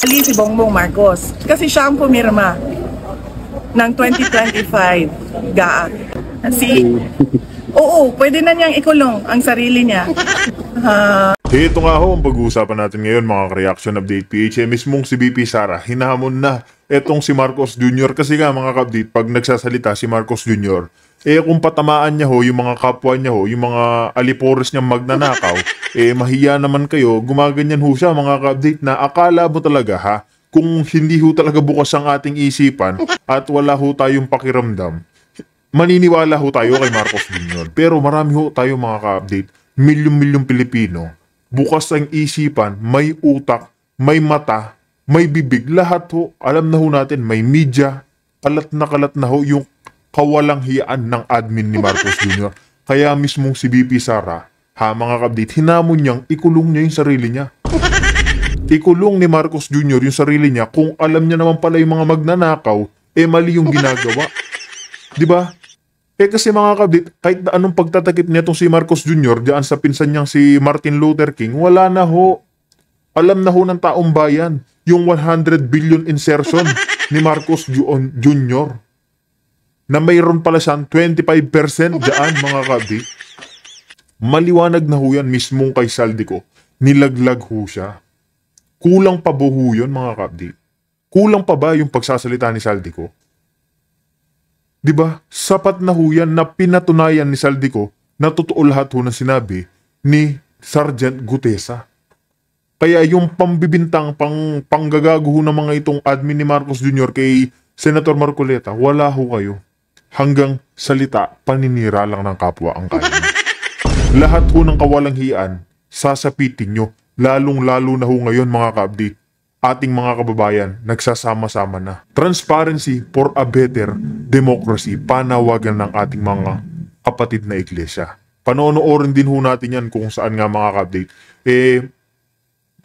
mali si Bongbong Marcos kasi siya ang pumirma ng 2025 GAA. Oo, pwede na niyang ikulong ang sarili niya. Ito nga ho ang pag-uusapan natin ngayon mga ka-reaction update PH. Mismong si BP Sara, hinahamon na etong si Marcos Jr. Kasi nga mga ka-update, pag nagsasalita si Marcos Jr., kung patamaan niya ho, yung mga kapwa niya ho, yung mga alipores niya magnanakaw, mahiya naman kayo, gumaganyan ho siya mga ka-update na akala mo talaga ha, kung hindi ho talaga bukas ang ating isipan at wala ho tayong pakiramdam, maniniwala ho tayo kay Marcos Jr. Pero marami ho tayo mga ka-update, milyong-milyong Pilipino, bukas ang isipan, may utak, may mata, may bibig, lahat ho, alam na ho natin, may media, kalat na ho yung kawalang hiyaan ng admin ni Marcos Jr. Kaya mismong si BP Sara, mga ka-update, hinamon niyang ikulong niya yung sarili niya. Ikulong ni Marcos Jr. yung sarili niya kung alam niya naman pala yung mga magnanakaw, mali yung ginagawa. Diba? Kasi mga ka-update, kahit anong pagtatakip niya itong si Marcos Jr. diyan sa pinsan niyang si Martin Luther King, wala na ho. Alam na ho ng taong bayan yung 100 billion insertion ni Marcos Jr. na mayroon pala siyang 25% diyan mga ka-update. Maliwanag na ho yan mismong kay Saldico. Nilaglag ho siya. Kulang pa ba ho yun mga ka-update? Kulang pa ba yung pagsasalita ni Saldico? Diba? Sapat na ho yan na pinatunayan ni Saldico na totoo lahat ho na sinabi ni Sergeant Gutesa. Kaya yung pambibintang, panggagago ho ng mga itong admin ni Marcos Jr. kay Senator Marcoleta, wala ho kayo. Hanggang salita, paninira lang ng kapwa ang kaya. Lahat ho ng kawalang hiyaan, sasapitin nyo, lalong-lalo na ho ngayon mga ka-update. Ating mga kababayan, nagsasama-sama na. Transparency for a better democracy, panawagan ng ating mga kapatid na iglesia. Panonoorin din ho natin yan kung saan nga mga ka-update.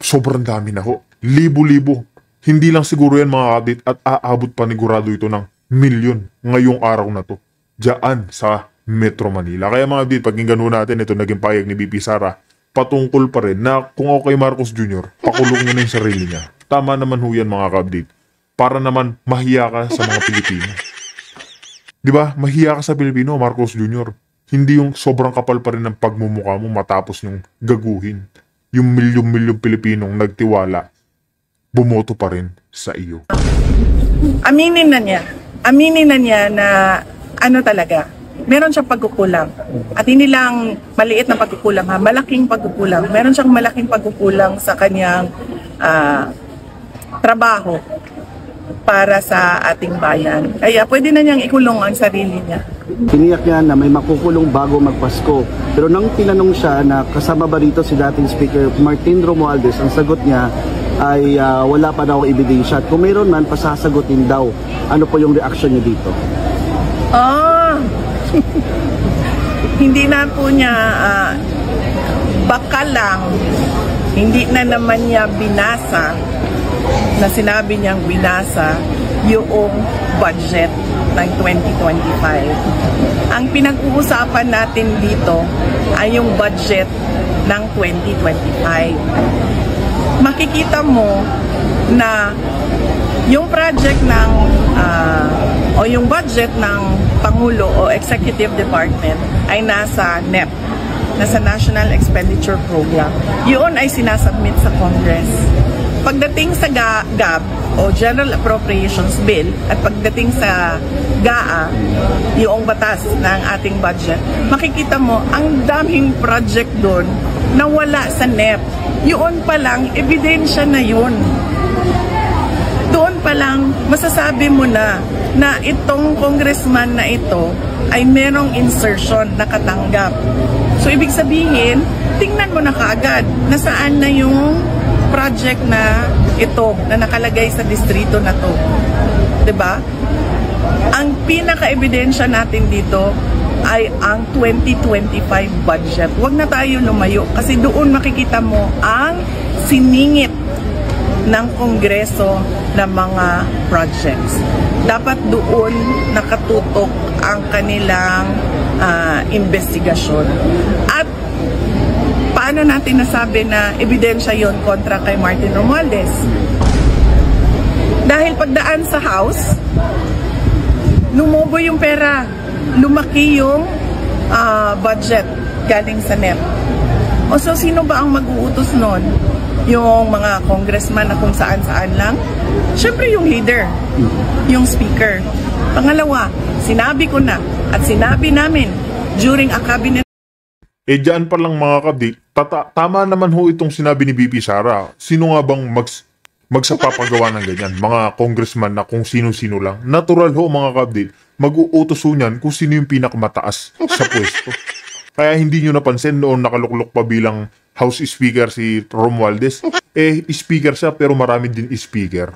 Sobrang dami na ho. Libo-libo. Hindi lang siguro yan mga ka-update at aabot panigurado ito ng milyon ngayong araw na to. Diyan sa Metro Manila. Kaya mga update, pakinggan ho natin ito naging payag ni BP Sara patungkol pa rin na kung okay Marcos Jr., pakulong niya na yung sarili niya. Tama naman ho yan mga ka-update. Para naman mahiya ka sa mga Pilipino. Diba? Mahiya ka sa Pilipino, Marcos Jr. Hindi yung sobrang kapal pa rin ng pagmumukha mo matapos yung gaguhin. Yung milyong-milyong Pilipinong nagtiwala, bumoto pa rin sa iyo. Aminin na niya na ano talaga, meron siyang pagkukulang. At hindi lang maliit na pagkukulang ha, malaking pagkukulang. Meron siyang malaking pagkukulang sa kanyang trabaho para sa ating bayan. Kaya pwede na niyang ikulong ang sarili niya. Tiniyak niya na may makukulong bago magpasko. Pero nang tinanong siya na kasama ba rito si dating Speaker Martin Romualdez, ang sagot niya ay wala pa daw ebidensya. At kung mayroon man, pasasagutin daw. Ano po yung reaction niya dito? Hindi na po niya, baka lang, hindi na naman niya binasa, na sinabi niyang binasa, yung budget ng 2025. Ang pinag-uusapan natin dito ay yung budget ng 2025. Makikita mo na yung project ng o yung budget ng Pangulo o Executive Department ay nasa NEP, nasa National Expenditure Program. Yun ay sinasubmit sa Congress. Pagdating sa GAB o General Appropriations Bill at pagdating sa GAA, yung batas ng ating budget, makikita mo ang daming project doon na wala sa NEP. Yun pa lang, ebidensya na yun. Doon pa lang, masasabi mo na itong congressman na ito ay merong insertion na katanggap. So, ibig sabihin, tingnan mo na kaagad na saan na yung project na ito na nakalagay sa distrito na to. 'Di ba? Ang pinaka-ebidensya natin dito ay ang 2025 budget. Huwag na tayo lumayo kasi doon makikita mo ang siningit ng Kongreso ng mga projects. Dapat doon nakatutok ang kanilang investigasyon. At paano natin nasabi na ebidensya yon kontra kay Martin Romualdez? Dahil pagdaan sa House, lumobo yung pera, lumaki yung budget galing sa NEP. O so, sino ba ang mag-uutos nun? Yung mga congressman na kung saan-saan lang? Siyempre yung leader, yung speaker. Pangalawa, sinabi ko na at sinabi namin during a cabinet. Dyan pa lang mga kabdi, tama naman ho itong sinabi ni BP Sara. Sino nga bang magsapapagawa ng ganyan? Mga congressman na kung sino-sino lang. Natural ho mga kabdi, mag-uutos ho niyan kung sino yung pinakamataas sa pwesto. Kaya hindi nyo napansin noon nakaluklok pa bilang House Speaker si Romualdez. Speaker siya pero marami din speaker.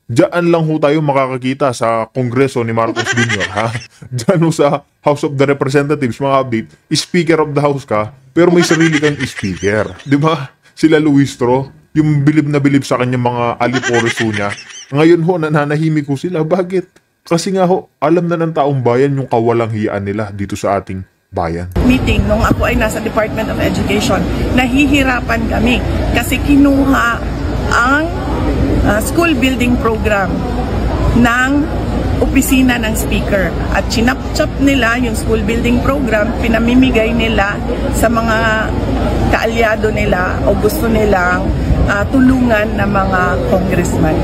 Diyan lang ho tayo makakakita sa Kongreso ni Marcos Jr. ha? Diyan ho sa House of the Representatives, mga update, Speaker of the House ka, pero may sarili kang speaker. Di ba? Sila Luistro, yung bilib na bilib sa kanyang mga alipores ho niya. Ngayon ho, nananahimik ho sila. Bakit? Kasi nga ho, alam na ng taong bayan yung kawalang hiyaan nila dito sa ating bayan. Meeting nung ako ay nasa Department of Education, nahihirapan kami kasi kinuha ang school building program ng opisina ng speaker at chinap-chap nila yung school building program, pinamimigay nila sa mga kaalyado nila o gusto nilang tulungan ng mga congressman.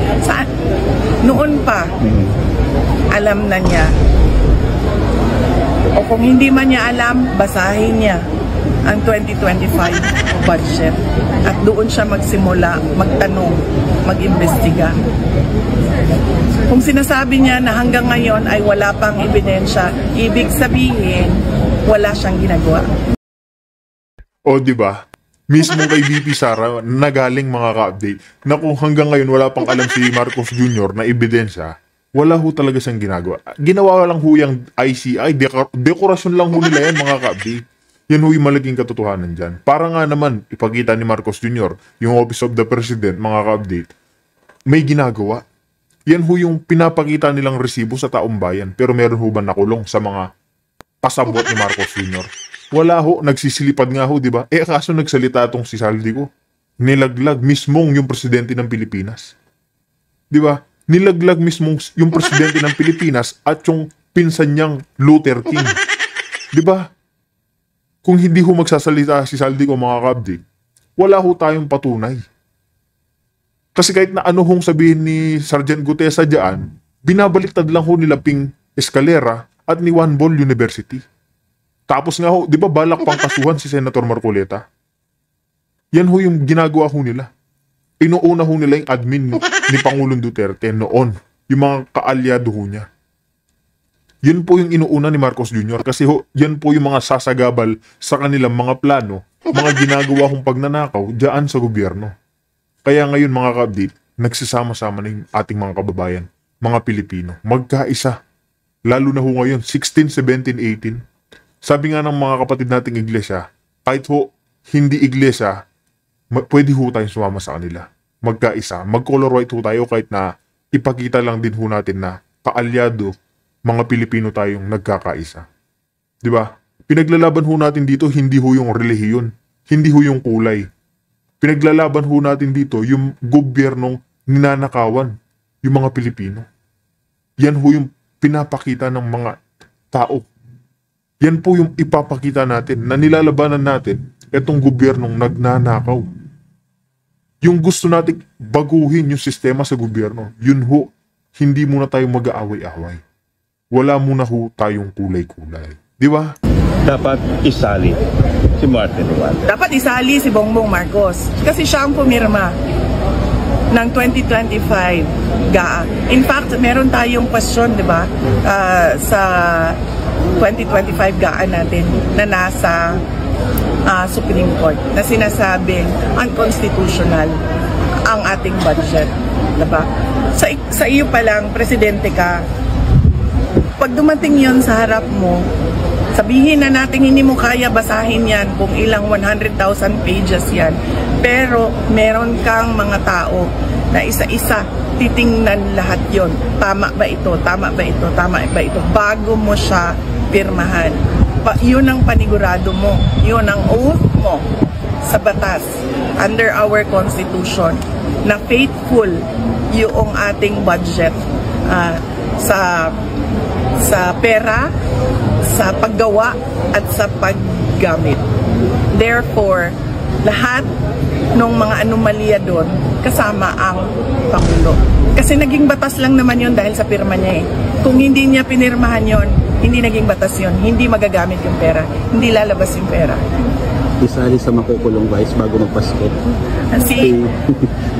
Noon pa, alam na niya. O kung hindi man niya alam, basahin niya ang 2025 budget. At doon siya magsimula, magtanong, mag-imbestiga. Kung sinasabi niya na hanggang ngayon ay wala pang ebidensya, ibig sabihin, wala siyang ginagawa. O diba? Mismo kay BP Sara, nagaling mga ka-update, na kung hanggang ngayon wala pang alam si Marcos Jr. na ebidensya, wala ho talaga siyang ginagawa. Ginawa lang ho yung ICI, dekorasyon lang ho nila yan mga ka-update. Yan ho yung malaking katotohanan dyan. Para nga naman, ipakita ni Marcos Jr., yung Office of the President, mga ka-update, may ginagawa. Yan ho yung pinapakita nilang resibo sa taong bayan. Pero meron ho ba nakulong sa mga pasabot ni Marcos Jr.? Wala ho, nagsisilipad nga ho, di ba? Kaso nagsalita itong si Saldico. Nilaglag mismong yung presidente ng Pilipinas. Di ba? Nilaglag mismong yung presidente ng Pilipinas at yung pinsan niyang Luther King. Di ba? Kung hindi ho magsasalita si Saldico mga kabdi, wala ho tayong patunay. Kasi kahit na ano hong sabihin ni Sergeant Gutesa dyan, binabaliktad lang ho nila Ping Escalera at ni Juan Bol University. Tapos nga ho, di ba balak pang kasuhan si Senator Marcoleta? Yan ho yung ginagawa ho nila. Inuuna ho nila yung admin ni Pangulong Duterte noon, yung mga kaalyado ho niya. Yun po yung inuuna ni Marcos Jr. kasi ho, yan po yung mga sasagabal sa kanilang mga plano, mga ginagawa kong pagnanakaw dyan sa gobyerno. Kaya ngayon mga ka-update, nagsasama-sama na yung ating mga kababayan, mga Pilipino, magkaisa. Lalo na ho ngayon, 16, 17, 18. Sabi nga ng mga kapatid nating iglesia, kahit ho hindi iglesia, pwede ho tayong sumama sa kanila. Magkaisa, mag-color white ho tayo kahit na ipakita lang din ho natin na kaalyado, mga Pilipino tayong nagkakaisa. Diba? Pinaglalaban ho natin dito, hindi ho yung relihiyon, hindi ho yung kulay. Pinaglalaban ho natin dito yung gobyernong ninanakawan, yung mga Pilipino. Yan ho yung pinapakita ng mga tao. Yan po yung ipapakita natin na nilalabanan natin itong gobyernong nagnanakaw. Yung gusto natin baguhin yung sistema sa gobyerno, yun ho, hindi muna tayo mag-aaway-away. Wala muna ho tayong kulay-kulay. Di ba? Dapat isali si Martin Romualdez. Dapat isali si Bongbong Marcos kasi siya ang pumirma ng 2025 GAA. In fact, meron tayong question, di ba, sa 2025 GAA natin na nasa Supreme Court na sinasabing unconstitutional ang ating budget. Diba? Sa iyo pa lang, presidente ka, pag dumating yon sa harap mo, sabihin na natin hindi mo kaya basahin yan kung ilang 100,000 pages yan. Pero meron kang mga tao na isa-isa titingnan lahat yon. Tama ba ito? Tama ba ito? Tama ba ito? Bago mo siya pirmahan. Yun ang panigurado mo. Yun ang oath mo sa batas under our Constitution na faithful yung ating budget sa pera, sa paggawa at sa paggamit. Therefore, lahat ng mga anomalya doon kasama ang Pangulo. Kasi naging batas lang naman yon dahil sa pirma niya eh. Kung hindi niya pinirmahan yon, hindi naging batas yon, hindi magagamit yung pera, hindi lalabas yung pera. Isali sa makukulong vice bago magpasko.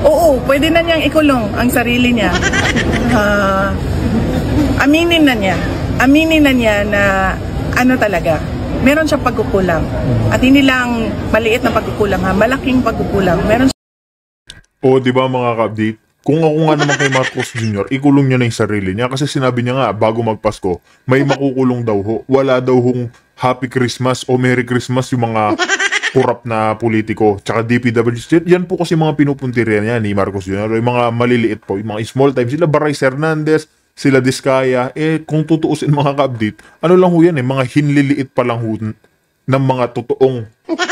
Oo, pwede na niyang ikulong ang sarili niya. Aminin na niya na ano talaga, meron siyang pagkukulang. At hindi lang maliit na pagkukulang ha, malaking pagkukulang. Meron O di ba mga ka-update? Kung ako nga naman kay Marcos Jr., ikulong niya na yung sarili niya kasi sinabi niya nga bago magpasko, may makukulong daw ho. Wala daw hong Happy Christmas o Merry Christmas yung mga kurap na politiko tsaka DPWH. Yan po kasi mga pinupuntirya niya ni Marcos Jr. Yung mga maliliit po, yung mga small time. Sila Baray Hernandez, sila Diskaya. Kung tutuusin mga ka-update, ano lang ho yan mga hinliliit pa lang ho ng mga totoong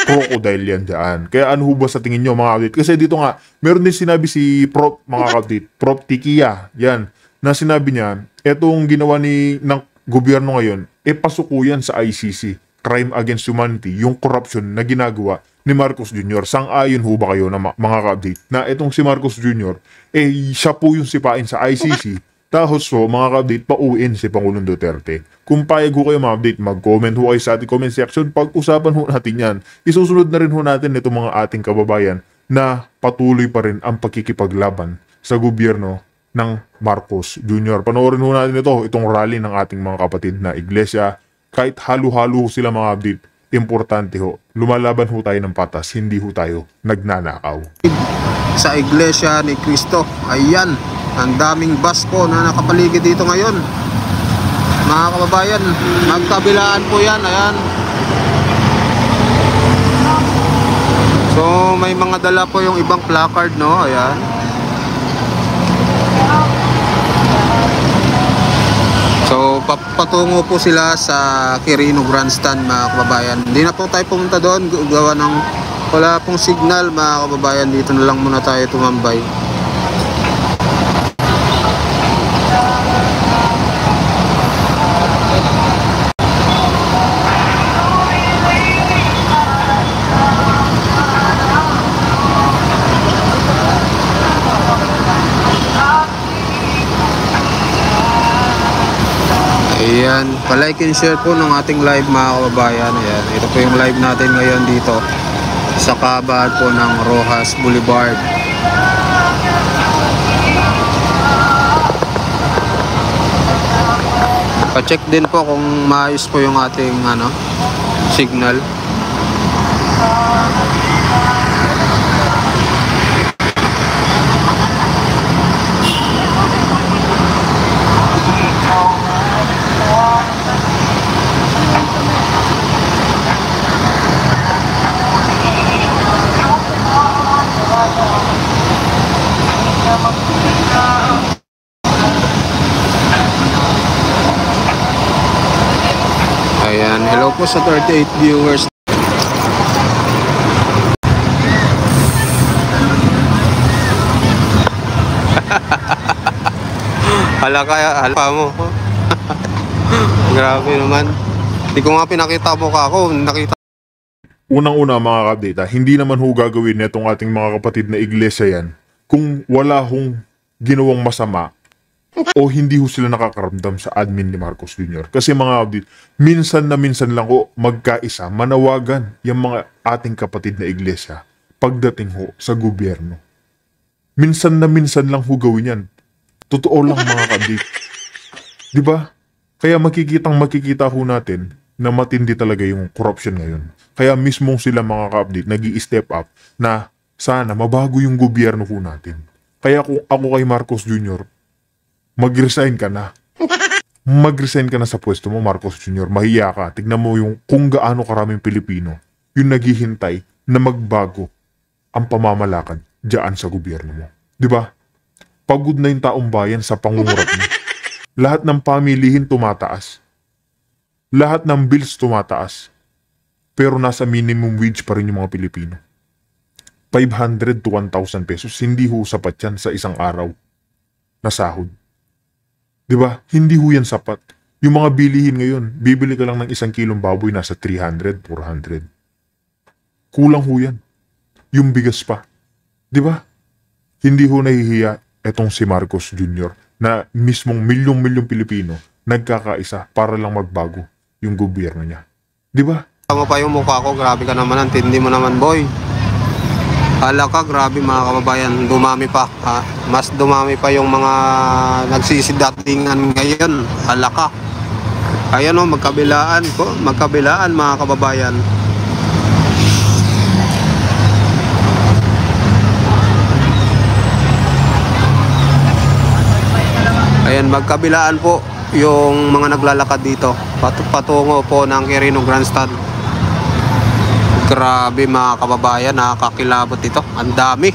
crocodile yan dyan. Kaya ano ho ba sa tingin nyo mga update? Kasi dito nga, meron din sinabi si Prof, mga update, Prof Tikia, yan, na sinabi niya, etong ginawa ng gobyerno ngayon, pasuko yan sa ICC, Crime Against Humanity, yung corruption na ginagawa ni Marcos Jr. Sang-ayon ho ba kayo na mga ka-update, na etong si Marcos Jr., siya po yung sipain sa ICC, tahos po, mga ka-update, pauwiin si Pangulong Duterte. Kung payag ho kayo mga update, mag-comment ho kayo sa ating comment section. Pag-usapan ho natin yan. Isusunod na rin ho natin itong mga ating kababayan na patuloy pa rin ang pagkikipaglaban sa gobyerno ng Marcos Jr. Panoorin ho natin itong rally ng ating mga kapatid na iglesia. Kahit halo-halo sila mga update, importante ho. Lumalaban ho tayo ng patas, hindi ho tayo nagnanakaw. Sa Iglesia ni Cristo, ayan, ang daming basko na nakapaligid dito ngayon. Mga kababayan, magkabilaan po yan, ayan. So may mga dala po yung ibang placard, no, ayan. So patungo po sila sa Quirino Grandstand, mga kababayan. Hindi na po tayo pumunta doon, gawa ng wala pong signal, mga kababayan. Dito na lang muna tayo tumambay. Ayan, palike and share po ng ating live, mga kababayan. Ayan, ito po yung live natin ngayon dito sa kabahan po ng Rojas Boulevard. Pa-check din po kung maayos po yung ating signal. Ayan, hello po sa 38 viewers. Hala mo. Grabe naman. Hindi ko nga pinakita mukha ko, nakita. Unang-una mga ka-update, hindi naman ho gagawin netong ating mga kapatid na iglesia yan kung wala hong ginawang masama o hindi ho sila nakakaramdam sa admin ni Marcos Jr. Kasi mga update, minsan lang ho magkaisa, manawagan yung mga ating kapatid na iglesia pagdating ho sa gobyerno. Minsan lang ho gawin yan. Totoo lang mga update. Diba? Kaya makikita ho natin na matindi talaga yung corruption ngayon. Kaya mismong sila mga ka-update nag-i-step up na sana mabago yung gobyerno ho natin. Kaya kung ako kay Marcos Jr., mag-resign ka na. Mag-resign ka na sa pwesto mo, Marcos Jr. Mahiya ka. Tignan mo yung kung gaano karaming Pilipino yung naghihintay na magbago ang pamamalakad diyan sa gobyerno mo. Diba? Pagod na yung taong bayan sa pangungurap mo. Lahat ng pamilihin tumataas. Lahat ng bills tumataas. Pero nasa minimum wage pa rin yung mga Pilipino. 500 to 1,000 pesos. Hindi ho sapat yan sa isang araw na sahod. Diba? Hindi ho yan sapat. Yung mga bilihin ngayon, bibili ka lang ng 1 kilong baboy, nasa 300, 400. Kulang ho yan. Yung bigas pa. Diba? Hindi ho nahihiya etong si Marcos Jr. na mismong milyong-milyong Pilipino nagkakaisa para lang magbago yung gobyerno niya. Diba? Tama pa yung mukha ko, grabe ka naman, antindi mo naman boy. Hala ka, grabe mga kababayan, dumami pa. Mas dumami pa yung mga nagsisidatingan ngayon. Hala ka. Ayan o, magkabilaan ko, magkabilaan mga kababayan. Ayan, magkabilaan po yung mga naglalakad dito. Patungo po ng Quirino Grandstand. Grabe mga kababayan, nakakakilabot ito. Ang dami.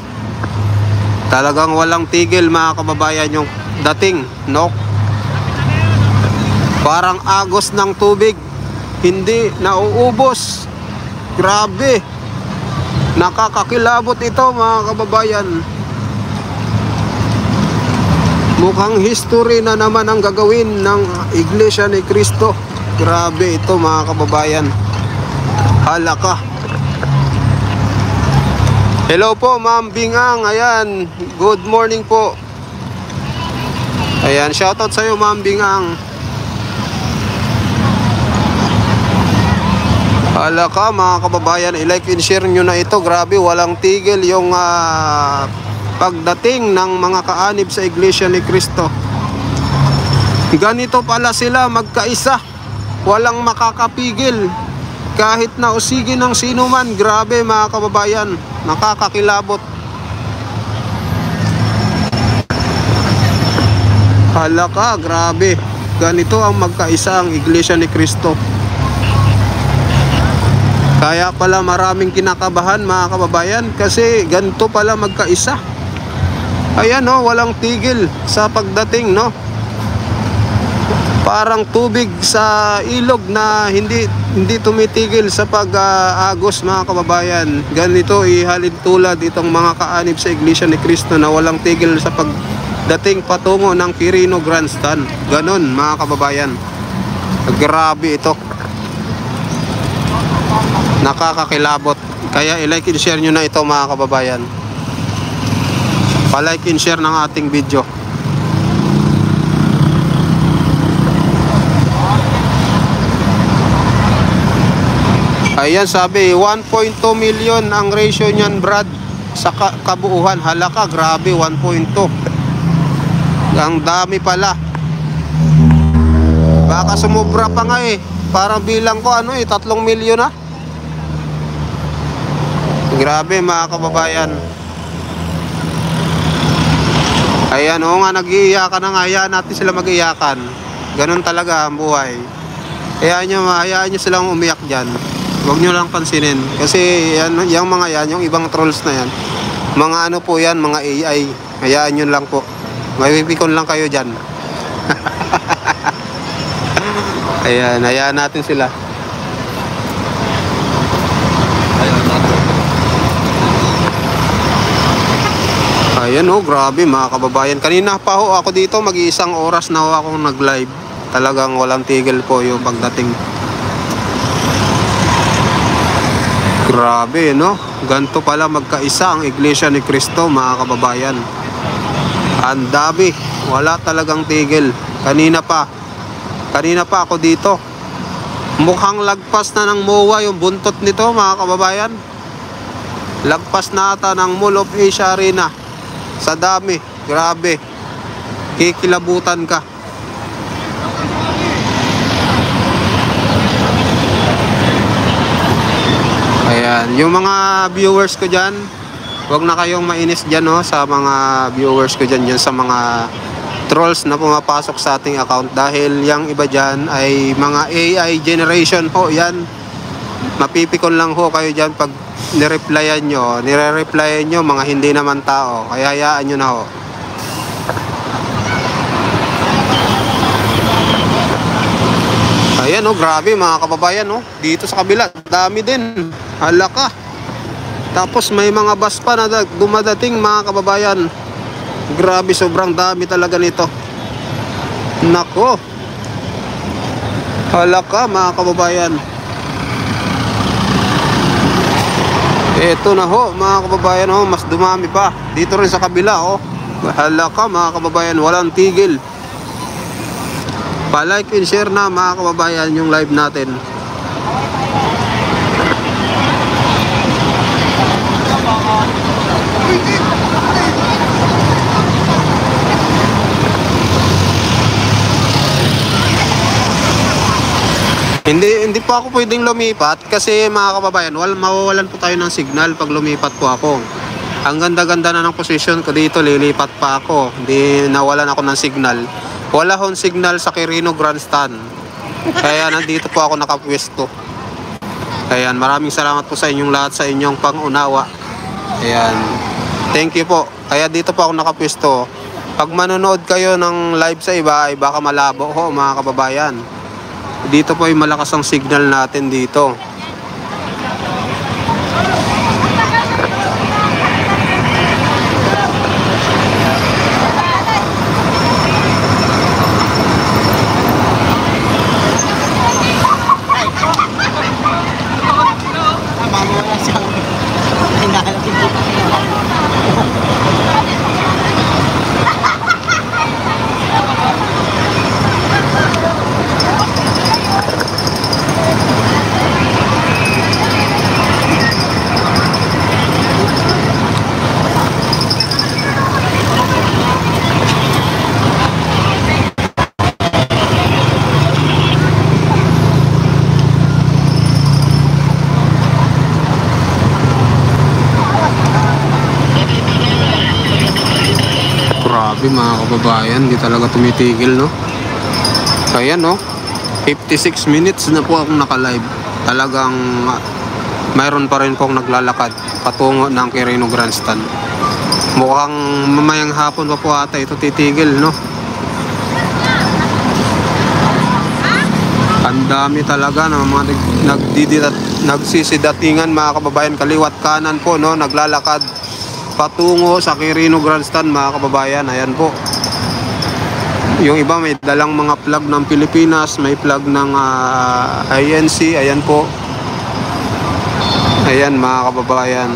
Talagang walang tigil mga kababayan yung dating, no? Parang agos ng tubig. Hindi nauubos. Grabe. Nakakakilabot ito mga kababayan. Mukhang history na naman ang gagawin ng Iglesia ni Cristo. Grabe ito mga kababayan. Hala ka. Hello po Ma'am Bingang. Ayan, good morning po. Ayan, shoutout sa iyo Ma'am Bingang. Hala ka mga kababayan, i-like and share nyo na ito. Grabe, walang tigil yung pagdating ng mga kaanib sa Iglesia ni Cristo. Ganito pala sila magkaisa. Walang makakapigil. Kahit na usigi ng sino man. Grabe mga kababayan. Nakakakilabot. Hala ka, grabe. Ganito ang magkaisa ang Iglesia ni Cristo. Kaya pala maraming kinakabahan mga kababayan. Kasi ganito pala magkaisa. Ayan no, walang tigil sa pagdating no. Parang tubig sa ilog na hindi tumitigil sa pag-agos mga kababayan. Ganito ihalin tulad itong mga kaanib sa Iglesia ni Cristo na walang tigil sa pagdating patungo ng Quirino Grandstand. Ganon mga kababayan. Grabe ito. Nakakakilabot. Kaya i-like and share nyo na ito mga kababayan. Pa-like and share ng ating video. Ayan, sabi 1.2 million ang ratio niyan Brad sa kabuuhan. Hala ka, grabe 1.2. Ang dami pala. Baka sumubra pa nga eh. Parang bilang ko 3 milyon na. Grabe mga kababayan. Ayan, oo nga, nag-iiyakan na nga. Hayaan natin sila mag-iiyakan. Ganun talaga ang buhay. Hayaan nyo silang umiyak dyan. Huwag nyo lang pansinin. Kasi yung mga yan, yung ibang trolls na yan, mga ano po yan, mga AI. Hayaan nyo lang po. Mapipikon lang kayo dyan. Ayan, hayaan natin sila. Ayan oh, grabe mga kababayan. Kanina pa ho ako dito, mag-iisang oras na ho akong nag-live. Talagang walang tigil po yung pagdating. Grabe no? Ganto pala magkaisa ang Iglesia ni Cristo mga kababayan. Ang dami. Wala talagang tigil. Kanina pa ako dito. Mukhang lagpas na ng MOA yung buntot nito mga kababayan. Lagpas na ata ng Mall of Asia Arena. Sa dami, grabe. Kikilabutan ka. Ayan, yung mga viewers ko dyan, huwag na kayong mainis dyan no, sa mga viewers ko dyan, sa mga trolls na pumapasok sa ating account. Dahil yung iba dyan ay mga AI generation po yan. Mapipikon lang ho kayo dyan pag nire-replyan nyo mga hindi naman tao. Kaya hayaan nyo na ho. Ayan oh, grabe mga kababayan oh. Dito sa kabila, dami din. Hala ka. Tapos may mga bus pa na dumadating mga kababayan. Grabe, sobrang dami talaga nito. Nako. Halaka mga kababayan. Eto na ho mga kababayan, ho, mas dumami pa. Dito rin sa kabila, oh. Halaka mga kababayan, walang tigil. Pa-like and share na mga kababayan yung live natin. Hindi pa ako pwedeng lumipat kasi mga kababayan, mawawalan po tayo ng signal pag lumipat po ako. Ang ganda-ganda na ng position ko dito, lilipat pa ako. Hindi nawalan ako ng signal. Wala hong signal sa Quirino Grandstand. Kaya nandito po ako nakapwesto. Ayan, maraming salamat po sa inyong lahat sa inyong pangunawa. Ayan. Thank you po. Kaya dito po ako nakapwesto. Pag manonood kayo ng live sa iba ay baka malabo ho mga kababayan. Dito po ay malakas ang signal natin dito. Grabe mga kababayan, di talaga tumitigil, no? Ayan, no? 56 minutes na po akong naka-live. Talagang mayroon pa rin pong naglalakad patungo ng Quirino Grandstand. Mukhang mamayang hapon pa po ata ito titigil, no? Ang dami talaga ng mga nagsisidatingan mga kababayan, kaliwat kanan po, no? Naglalakad patungo sa Quirino Grandstand mga kababayan. Ayan po. Yung iba may dalang mga flag ng Pilipinas, may flag ng INC. Ayan po. Ayan mga kababayan.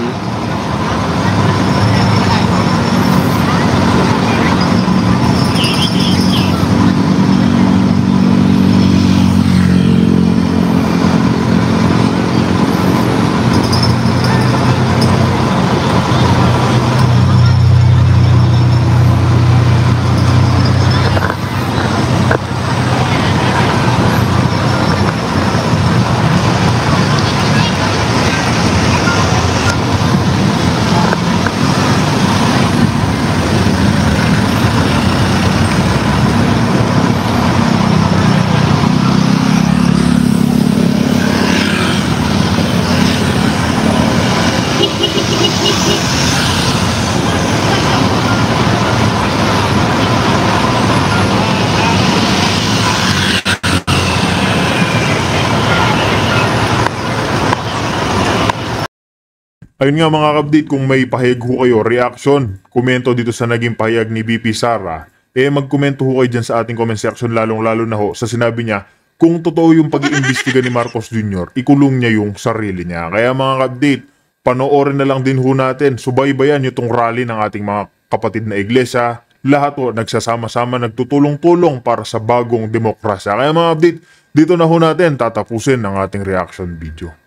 Ayun nga mga ka-update, kung may pahayag ho kayo, reaction, komento dito sa naging pahayag ni VP Sara, magkomento ho kayo dyan sa ating comment section, lalong-lalo na ho sa sinabi niya, kung totoo yung pag-iimbestiga ni Marcos Jr., ikulong niya yung sarili niya. Kaya mga ka-update, panoorin na lang din ho natin, subaybayan yung rally ng ating mga kapatid na iglesia, lahat ho nagsasama-sama, nagtutulong-tulong para sa bagong demokrasya. Kaya mga update, dito na ho natin tatapusin ang ating reaction video.